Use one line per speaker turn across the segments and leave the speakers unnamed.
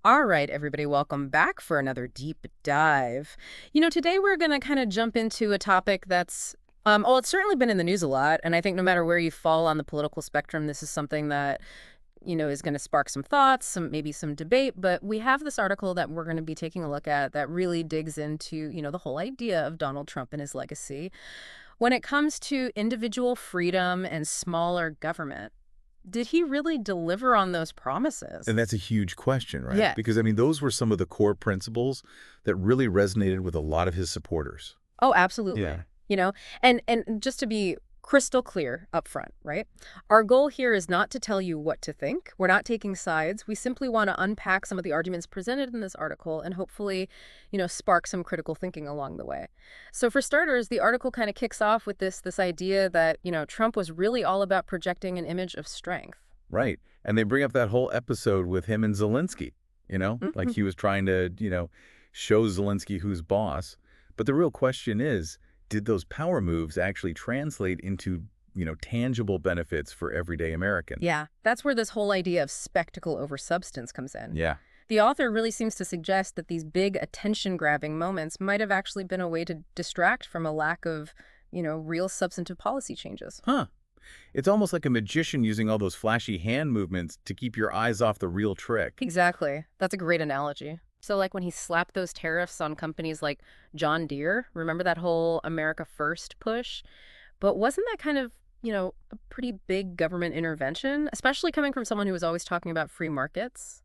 All right, everybody, welcome back for another deep dive. Today we're going to kind of jump into a topic that's, well, it's certainly been in the news a lot, and I think no matter where you fall on the political spectrum, this is something that, is going to spark some thoughts, maybe some debate, but we have this article that we're going to be taking a look at that really digs into, the whole idea of Donald Trump and his legacy when it comes to individual freedom and smaller government. Did he really deliver on those promises?
And that's a huge question, right?
Yeah.
Because, I mean, those were some of the core principles that really resonated with a lot of his supporters.
Oh, absolutely.
Yeah.
You know, and just to be crystal clear up front, right? Our goal here is not to tell you what to think. We're not taking sides. We simply want to unpack some of the arguments presented in this article and hopefully, spark some critical thinking along the way. So for starters, the article kind of kicks off with this idea that, Trump was really all about projecting an image of strength.
Right. And they bring up that whole episode with him and Zelensky, like
Mhm.
he was trying to, show Zelensky who's boss. But the real question is, did those power moves actually translate into, tangible benefits for everyday American?
Yeah, that's where this whole idea of spectacle over substance comes in.
Yeah.
The author really seems to suggest that these big attention-grabbing moments might have actually been a way to distract from a lack of, real substantive policy changes.
Huh. It's almost like a magician using all those flashy hand movements to keep your eyes off the real trick.
Exactly. That's a great analogy. So like when he slapped those tariffs on companies like John Deere, remember that whole America First push? But wasn't that kind of, a pretty big government intervention, especially coming from someone who was always talking about free markets?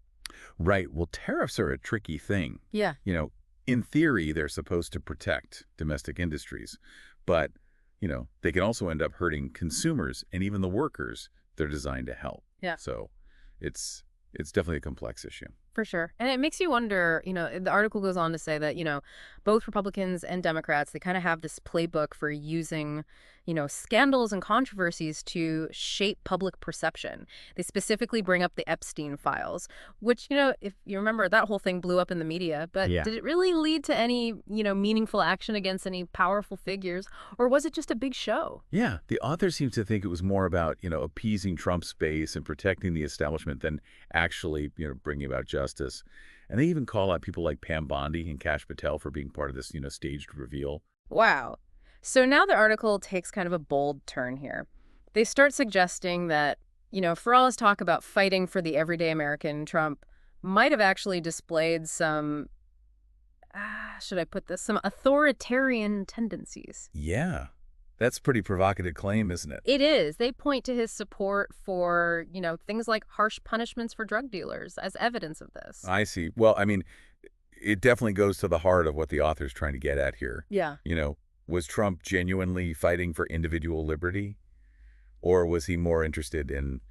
Right. Well, tariffs are a tricky thing.
Yeah.
In theory, they're supposed to protect domestic industries, but, they can also end up hurting consumers and even the workers they're designed to help.
Yeah.
So it's definitely a complex issue.
For sure. And it makes you wonder, the article goes on to say that, both Republicans and Democrats, they kind of have this playbook for using, scandals and controversies to shape public perception. They specifically bring up the Epstein files, which, if you remember, that whole thing blew up in the media. But
Yeah.
did it really lead to any, meaningful action against any powerful figures? Or was it just a big show?
Yeah, the author seems to think it was more about, appeasing Trump's base and protecting the establishment than actually, bringing about justice. And they even call out people like Pam Bondi and Kash Patel for being part of this, staged reveal.
Wow. So now the article takes kind of a bold turn here. They start suggesting that, for all his talk about fighting for the everyday American, Trump might have actually displayed some, should I put this, some authoritarian tendencies.
Yeah, that's a pretty provocative claim, isn't it?
It is. They point to his support for, things like harsh punishments for drug dealers as evidence of this.
I see. Well, I mean, it definitely goes to the heart of what the author's trying to get at here.
Yeah.
Was Trump genuinely fighting for individual liberty, or was he more interested in,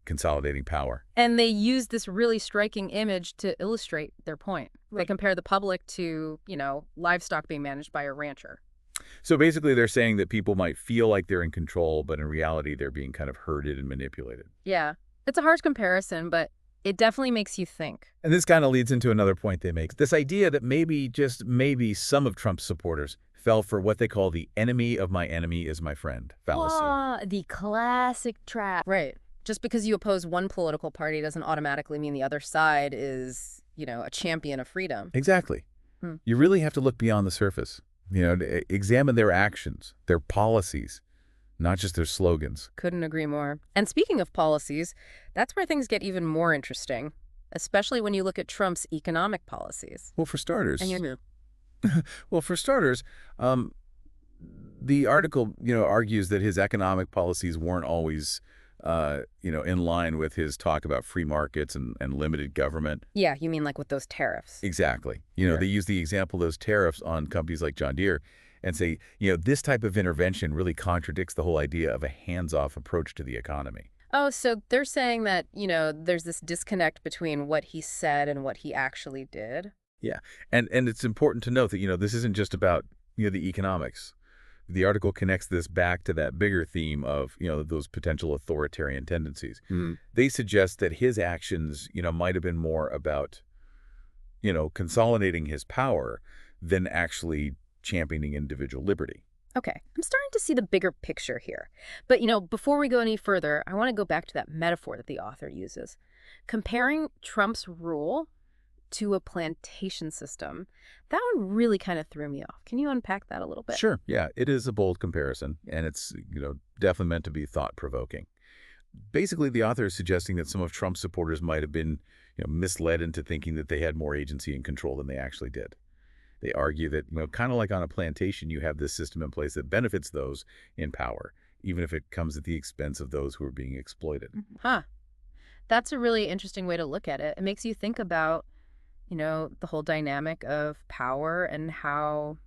consolidating power?
And they use this really striking image to illustrate their point. They
Right.
compare the public to, livestock being managed by a rancher.
So basically, they're saying that people might feel like they're in control, but in reality, they're being kind of herded and manipulated.
Yeah, it's a harsh comparison, but it definitely makes you think.
And this kind of leads into another point they make. This idea that maybe, just maybe, some of Trump's supporters fell for what they call the enemy of my enemy is my friend fallacy.
The classic trap. Right. Just because you oppose one political party doesn't automatically mean the other side is, a champion of freedom.
Exactly.
Hmm.
You really have to look beyond the surface, to examine their actions, their policies, not just their slogans.
Couldn't agree more. And speaking of policies, that's where things get even more interesting, especially when you look at Trump's economic policies.
Well, for starters,
And you
well, for starters, the article, argues that his economic policies weren't always, in line with his talk about free markets and limited government.
Yeah, you mean like with those tariffs.
Exactly.
Sure.
They use the example of those tariffs on companies like John Deere and say, this type of intervention really contradicts the whole idea of a hands-off approach to the economy.
Oh, so they're saying that, there's this disconnect between what he said and what he actually did.
Yeah. And it's important to note that, this isn't just about, the economics. The article connects this back to that bigger theme of, those potential authoritarian tendencies. They suggest that his actions, might have been more about, consolidating his power than actually championing individual liberty.
Okay, I'm starting to see the bigger picture here. But, before we go any further, I want to go back to that metaphor that the author uses. Comparing Trump's rule to a plantation system. That one really kind of threw me off. Can you unpack that a little bit?
Sure, yeah, it is a bold comparison, and it's, definitely meant to be thought-provoking. Basically, the author is suggesting that some of Trump's supporters might have been, misled into thinking that they had more agency and control than they actually did. They argue that, kind of like on a plantation, you have this system in place that benefits those in power, even if it comes at the expense of those who are being exploited.
Huh. That's a really interesting way to look at it. It makes you think about, the whole dynamic of power and how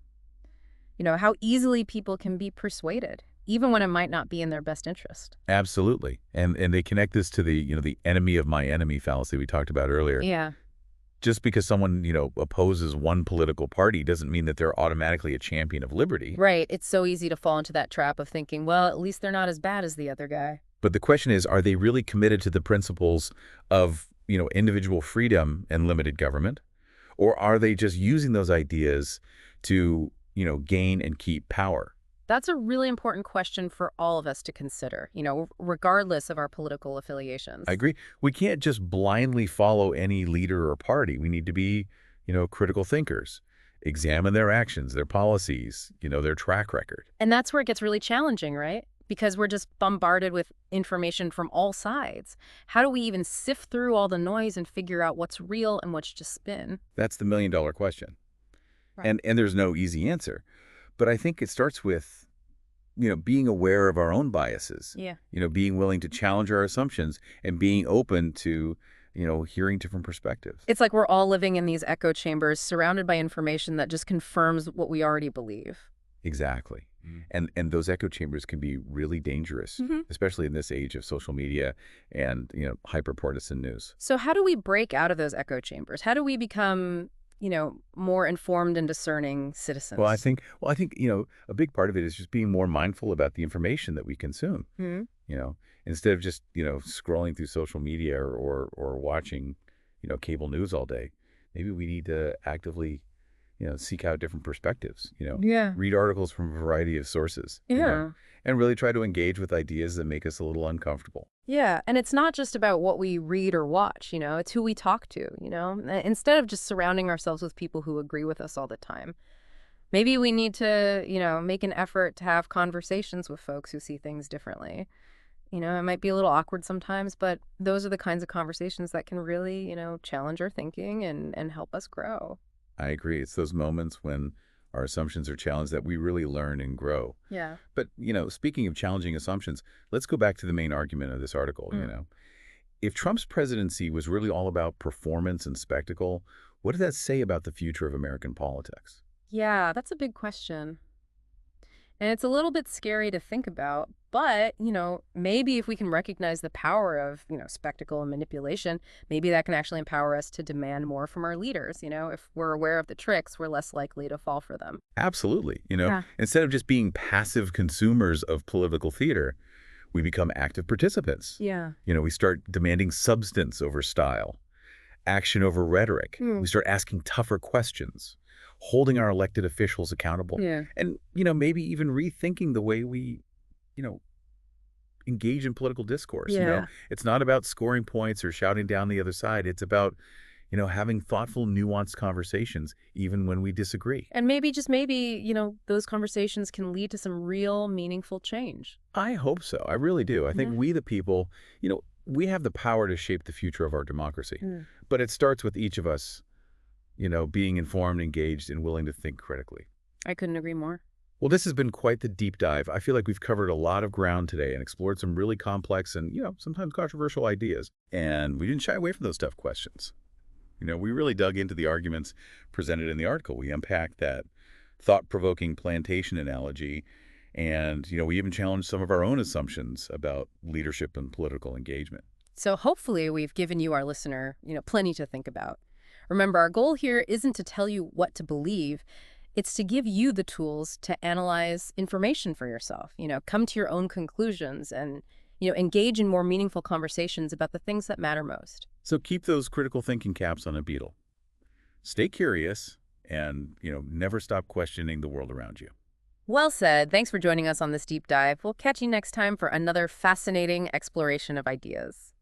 easily people can be persuaded, even when it might not be in their best interest.
Absolutely. And they connect this to the enemy of my enemy fallacy we talked about earlier.
Yeah.
Just because someone, opposes one political party doesn't mean that they're automatically a champion of liberty.
Right. It's so easy to fall into that trap of thinking, well, at least they're not as bad as the other guy.
But the question is, are they really committed to the principles of, individual freedom and limited government? Or are they just using those ideas to, gain and keep power?
That's a really important question for all of us to consider, regardless of our political affiliations.
I agree. We can't just blindly follow any leader or party. We need to be, critical thinkers. Examine their actions, their policies, their track record.
And that's where it gets really challenging, right? Because we're just bombarded with information from all sides. How do we even sift through all the noise and figure out what's real and what's just spin?
That's the million-dollar question.
Right.
And there's no easy answer. But I think it starts with, being aware of our own biases.
Yeah.
Being willing to challenge our assumptions and being open to, hearing different perspectives.
It's like we're all living in these echo chambers surrounded by information that just confirms what we already believe.
Exactly. And those echo chambers can be really dangerous, especially in this age of social media and, hyper-partisan news.
So how do we break out of those echo chambers? How do we become, more informed and discerning citizens?
Well, I think, a big part of it is just being more mindful about the information that we consume. Instead of just, scrolling through social media or watching, cable news all day, maybe we need to actively, seek out different perspectives,
Yeah.
read articles from a variety of sources,
Yeah.
and really try to engage with ideas that make us a little uncomfortable.
Yeah, and it's not just about what we read or watch, it's who we talk to, instead of just surrounding ourselves with people who agree with us all the time. Maybe we need to, make an effort to have conversations with folks who see things differently. It might be a little awkward sometimes, but those are the kinds of conversations that can really, challenge our thinking and help us grow.
I agree. It's those moments when our assumptions are challenged that we really learn and grow.
Yeah.
But, speaking of challenging assumptions, let's go back to the main argument of this article, If Trump's presidency was really all about performance and spectacle, what does that say about the future of American politics?
Yeah, that's a big question. And it's a little bit scary to think about, but, maybe if we can recognize the power of, spectacle and manipulation, maybe that can actually empower us to demand more from our leaders. If we're aware of the tricks, we're less likely to fall for them.
Absolutely.
Yeah.
Instead of just being passive consumers of political theater, we become active participants.
Yeah.
We start demanding substance over style, action over rhetoric. We start asking tougher questions, holding our elected officials accountable.
Yeah.
And, maybe even rethinking the way we, engage in political discourse.
Yeah.
It's not about scoring points or shouting down the other side. It's about, having thoughtful, nuanced conversations, even when we disagree.
And maybe, just maybe, those conversations can lead to some real meaningful change.
I hope so. I really do. I think
Yeah.
we, the people, we have the power to shape the future of our democracy. But it starts with each of us, being informed, engaged, and willing to think critically.
I couldn't agree more.
Well, this has been quite the deep dive. I feel like we've covered a lot of ground today and explored some really complex and, sometimes controversial ideas. And we didn't shy away from those tough questions. We really dug into the arguments presented in the article. We unpacked that thought-provoking plantation analogy. And, we even challenged some of our own assumptions about leadership and political engagement.
So hopefully we've given you, our listener, plenty to think about. Remember, our goal here isn't to tell you what to believe. It's to give you the tools to analyze information for yourself, come to your own conclusions and, engage in more meaningful conversations about the things that matter most.
So keep those critical thinking caps on a beetle. Stay curious and, never stop questioning the world around you.
Well said. Thanks for joining us on this deep dive. We'll catch you next time for another fascinating exploration of ideas.